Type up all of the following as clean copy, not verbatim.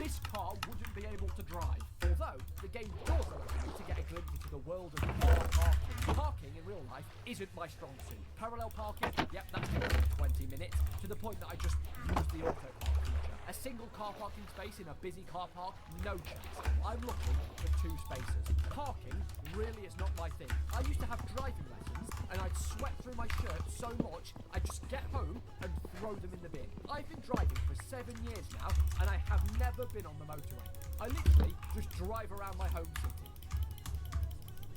this car wouldn't be able to drive. Although, the game does allow you to get a glimpse into the world of car parking. Parking in real life isn't my strong suit. Parallel parking, yep, that's taken 20 minutes, to the point that I just use the auto park feature. A single car parking space in a busy car park, no chance. I'm looking for 2 spaces. Parking really is not my thing. I used to have driving lessons, and I'd sweat through my shirt so much, I'd just get home and throw them in the bin. I've been driving for 7 years now, and I have never been on the motorway. I literally just drive around my home city.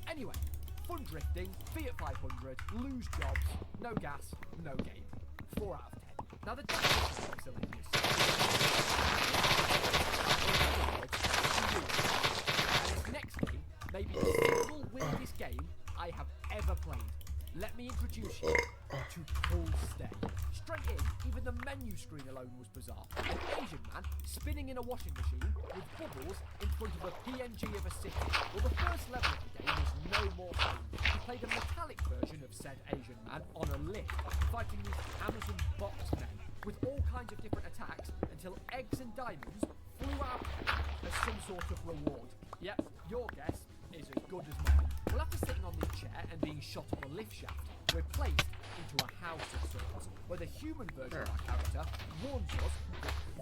Anyway, fun drifting, Fiat 500, lose jobs, no gas, no game. 4 out of 10. Now the difference is miscellaneous. And this next game may be the single weirdest game I have ever played. Let me introduce you to Pull Stay. Straight in, even the menu screen alone was bizarre. An Asian man spinning in a washing machine with bubbles in front of a PNG of a city. Well, the first level of the game was no more fun. He played a metallic version of said Asian man on a lift, fighting these Amazon box men with all kinds of different attacks until eggs and diamonds flew out as some sort of reward. Yep, your guess is as good as mine. Well, after sitting on this chair and being shot up a lift shaft, we're placed into a house of sorts, where the human version of our character warns us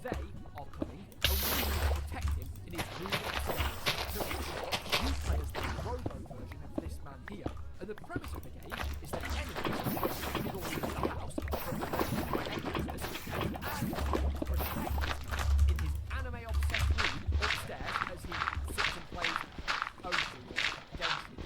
that they are coming and we need to protect him in his rude estate. So in short, you play as the robo version of this man here, and the premise of the game is that enemies are middle in the house from the enemies, and you add to protect this man in his anime-obsessed room upstairs as he sits and plays Osu or Genshin.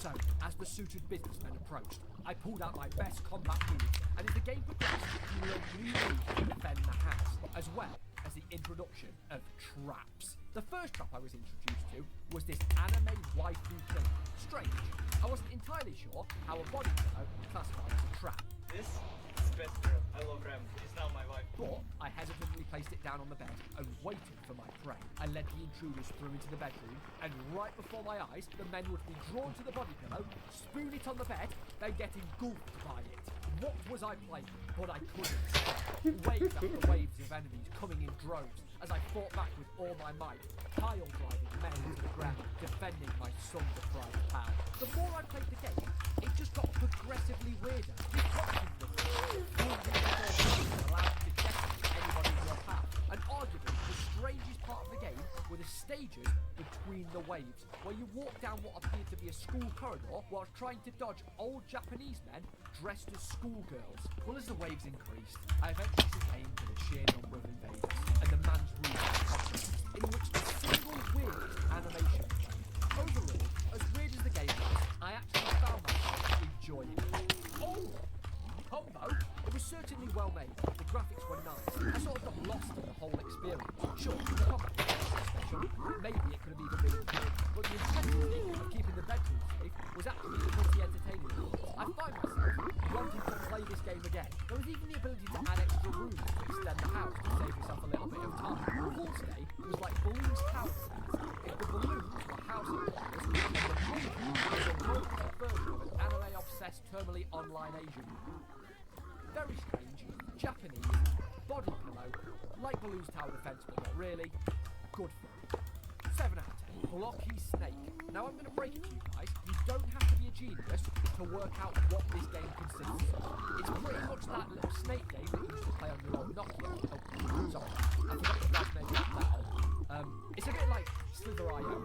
So, as the suited businessmen approached, I pulled out my best combat moves, and as the game progressed, you learned new moves to defend the house, as well as the introduction of traps. The first trap I was introduced to was this anime waifu killer. Strange. I wasn't entirely sure how a body pillow classified as a trap. This is best girl. I love Rem. She's now my wife. But I hesitantly placed it down on the bed and waited for my prey. I led the intruders through into the bedroom, and right before my eyes, the men would be drawn to the body pillow, spoon it on the bed, then get engulfed by it. What was I playing? But I couldn't stop. Waves after waves of enemies coming in droves as I fought back with all my might, pile driving men to the ground, defending my sun-deprived pal. The more I played the game, it just got progressively weirder. This boxing allowed you to decimate anybody in your path. And arguably, the strangest part of the game were the stages between the waves, where you walk down what appeared to be a school corridor while trying to dodge old Japanese men dressed as schoolgirls. Well, as the waves increased, I eventually succumbed to the sheer number of invaders and the man's rules in which the single weird animation played. Overall, as weird as the game was, I actually found myself enjoying it. Oh! Combo? It was certainly well made. The graphics were nice. I sort of got lost in the whole experience. Sure, the combat was special. Maybe it could have even been improved, but the intensity of keeping the bedroom safe was actually pretty entertaining. I find myself wanting to play this game again. There was even the ability to add extra rooms to extend the house to save yourself a little bit of time. Full Stay was like Balloon's house set. If the balloons were housing players, then the balloon was a roleplay version of an anime-obsessed, terminally online Asian. Very strange, Japanese, body pillow, like Balloon's tower defense, but not really. Good fun. 7 out of 10. Blocky Snake. Now I'm going to break it to you guys. You don't have to be a genius to work out what this game consists of. It's pretty much that little snake game that you used to play on your old Nokia. Oh, sorry. I forgot the guy's name of that on. It's a bit like Slither.io.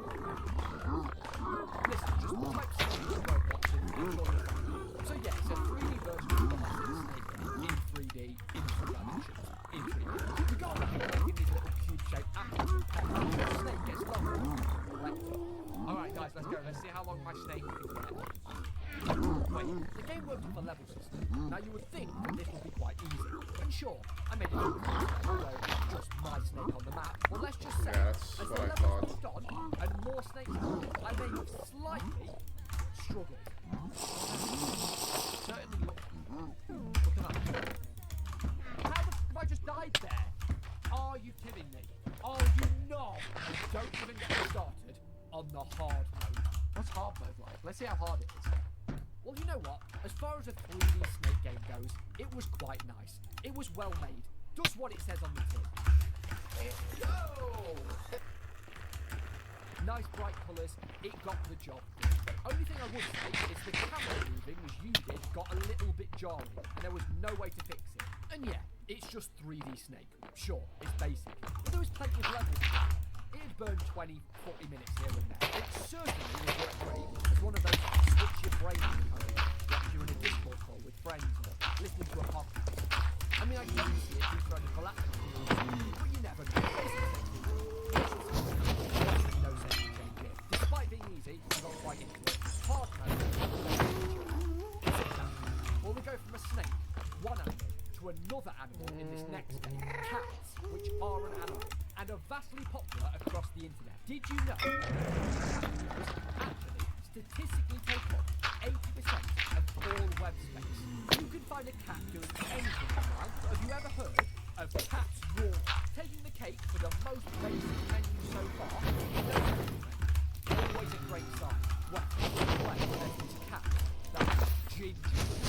Listen, just type snake in Roblox and so yeah, it's a 3D version of the snake game in 3D, in 3 dimensions, in 3D. We go on making these little cube-shaped apples and peppers. The snake gets longer and you can collect them. Alright guys, let's go. Let's see how long my snake can get. Wait, the game works with a level system. Now you would think that this would be quite easy. And sure, I made it look where it's just my snake on the map. Well, let's just say, as the levels moved on and more snakes happened, I may have slightly struggled. Certainly look at that. How the f have I just died there? Are you kidding me? Are you not? Don't even get me started on the hard mode. What's hard mode like? Let's see how hard it is. Well, you know what? As far as a 3D snake game goes, it was quite nice. It was well made. Does what it says on the tin. Nice bright colours, it got the job done. Only thing I would say is the camera moving as you did got a little bit jarring, and there was no way to fix it. And yeah, it's just 3D Snake. Sure, it's basic, but there was plenty of levels to it. It'd burn 20, 40 minutes here and there. It certainly would work great as one of those switch your brain on kind, like you're in a Discord call with friends or listening to a podcast. I mean, I can see it being thrown in phylactery, but you never know. No sense in changing it. Despite being easy, I got quite into it. Hard mode. Well, we go from a snake, one animal, to another animal in this next game. Cats, which are an animal, and are vastly popular across the internet. Did you know actually statistically take up 80% of all web space? You can find a cat doing anything online. Have you ever heard of Cats Raw? Taking the cake for the most basic menu so far. Always a great sign. Well, there's this cat that's ginger,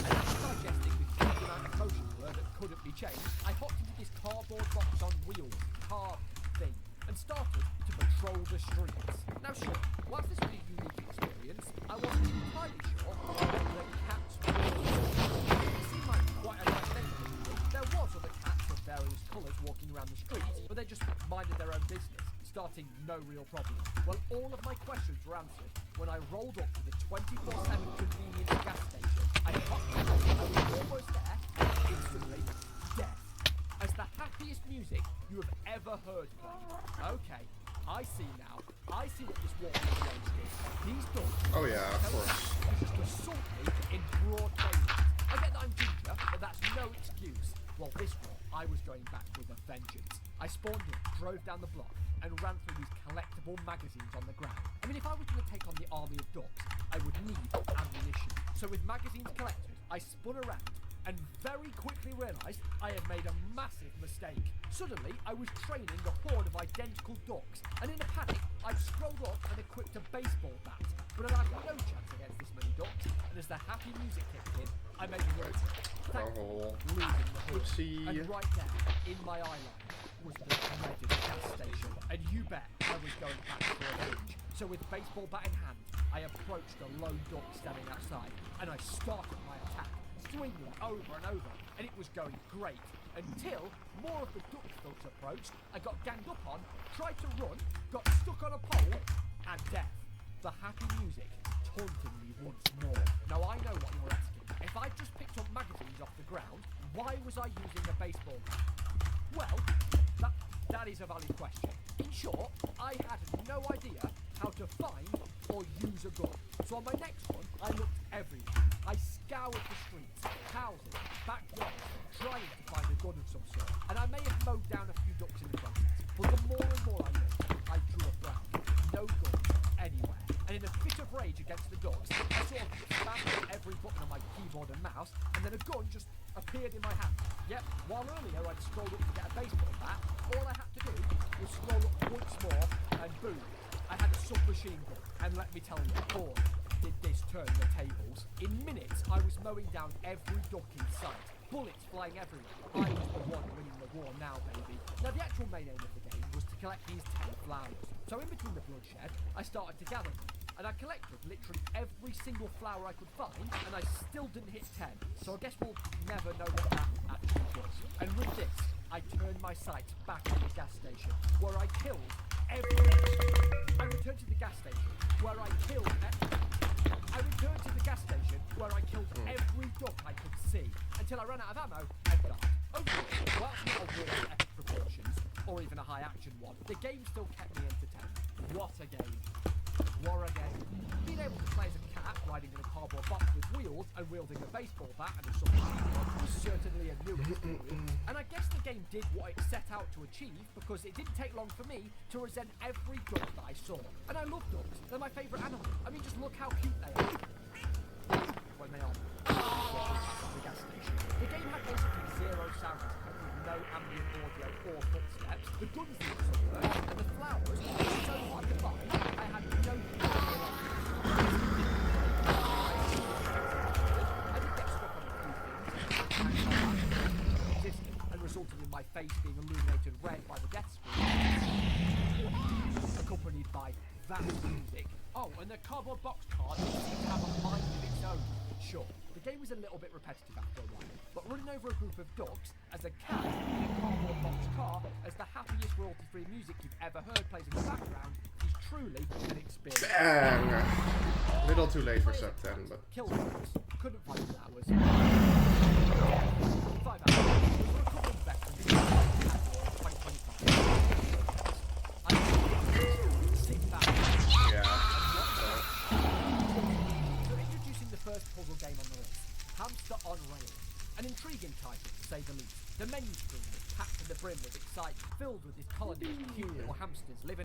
and after digesting the huge amount of potion word that couldn't be changed, I hopped into this cardboard box on wheels car thing and started to patrol the streets. Now sure, whilst this was a unique experience, I wasn't entirely sure whether cats were. It seemed like quite a nice neighbourhood. There was other cats of various colours walking around the streets, but they just minded their own business, starting no real problem. Well, all of my questions were answered when I rolled up to the 24/7 convenience gas station. I hopped in, I was almost there, and instantly, death. As the happiest music you have ever heard played. Okay, I see now. I see what this walking range is. These dogs. Oh yeah, of course. Just assault me in broad daylight. I get that I'm ginger, but that's no excuse. Well, this one, I was going back with a vengeance. I spawned in, drove down the block, and ran through these collectible magazines on the ground. I mean, if I was going to take on the army of ducks, I would need ammunition. So with magazines collected, I spun around and very quickly realised I had made a massive mistake. Suddenly, I was training a horde of identical ducks, and in a panic, I'd scrolled up and equipped a baseball bat. But I had no chance against this many ducks, and as the happy music kicked in, I made a run. Thankfully, losing the hood. Oopsie. And right there, in my eyeline, was the dreaded gas station. And you bet I was going back for revenge. So with baseball bat in hand, I approached a lone duck standing outside, and I started my attack, swinging over and over, and it was going great. Until more of the duck thugs approached, I got ganged up on, tried to run, got stuck on a pole, and death. The happy music taunting me once more. Now I know what you're asking. If I just picked up magazines off the ground, why was I using a baseball bat? Well, that is a valid question. In short, I had no idea how to find or use a gun. So on my next one, I looked everywhere. I scoured the streets, houses, backyards, trying to find a gun of some sort. And I may have mowed down a few ducks in the process. But the more and more I looked, I drew a blank. No gun anywhere. And in a fit of rage against the dogs, I sort of spammed every button on my keyboard and mouse, and then a gun just appeared in my hand. Yep, while earlier I'd scrolled up to get a baseball bat, all I had to do was scroll up once more, and boom, I had a submachine gun. And let me tell you, boy, did this turn the tables. In minutes, I was mowing down every duck in sight. Bullets flying everywhere. I was the one winning the war now, baby. Now, the actual main aim of the game was to collect these 10 flowers. So in between the bloodshed, I started to gather them. And I collected literally every single flower I could find, and I still didn't hit 10. So I guess we'll never know what that actually was. And with this, I turned my sights back on the gas station, where I killed every... I returned to the gas station, where I killed... every duck I could see, until I ran out of ammo and died. Overall, whilst not a war of epic proportions, or even a high-action one, the game still kept me entertained. What a game. What a game. Being able to play as a cat, riding in a cardboard box with wheels, and wielding a baseball bat and a submachine gun was certainly a new experience. And I guess the game did what it set out to achieve, because it didn't take long for me to resent every duck that I saw. And I love ducks. They're my favourite animal. I mean, just look how cute they are. When they are the gas station. The game had basically zero sound design, with no ambient audio or footsteps. The guns didn't suffer, and the flowers were so hard to find, I had no I did get stuck on a few things, and resulted in my face being illuminated red by the death screen, accompanied by that music. Oh, and the cardboard box card seems to have a mind of its own. Sure, the game was a little bit repetitive after a while, but running over a group of ducks as a cat in a cardboard box car as the happiest royalty-free music you've ever heard plays in the background is truly an experience. Dang. Little too late for sub 10, but Kill dogs, couldn't find flowers. 5 hours. There were a couple of veterans in 2025. I sit back. yeah. So introducing the first puzzle game on the list, Hamster on Rails. An intriguing title, to say the least. The menu screen was packed to the brim with excitement, filled with this colony of cute little hamsters living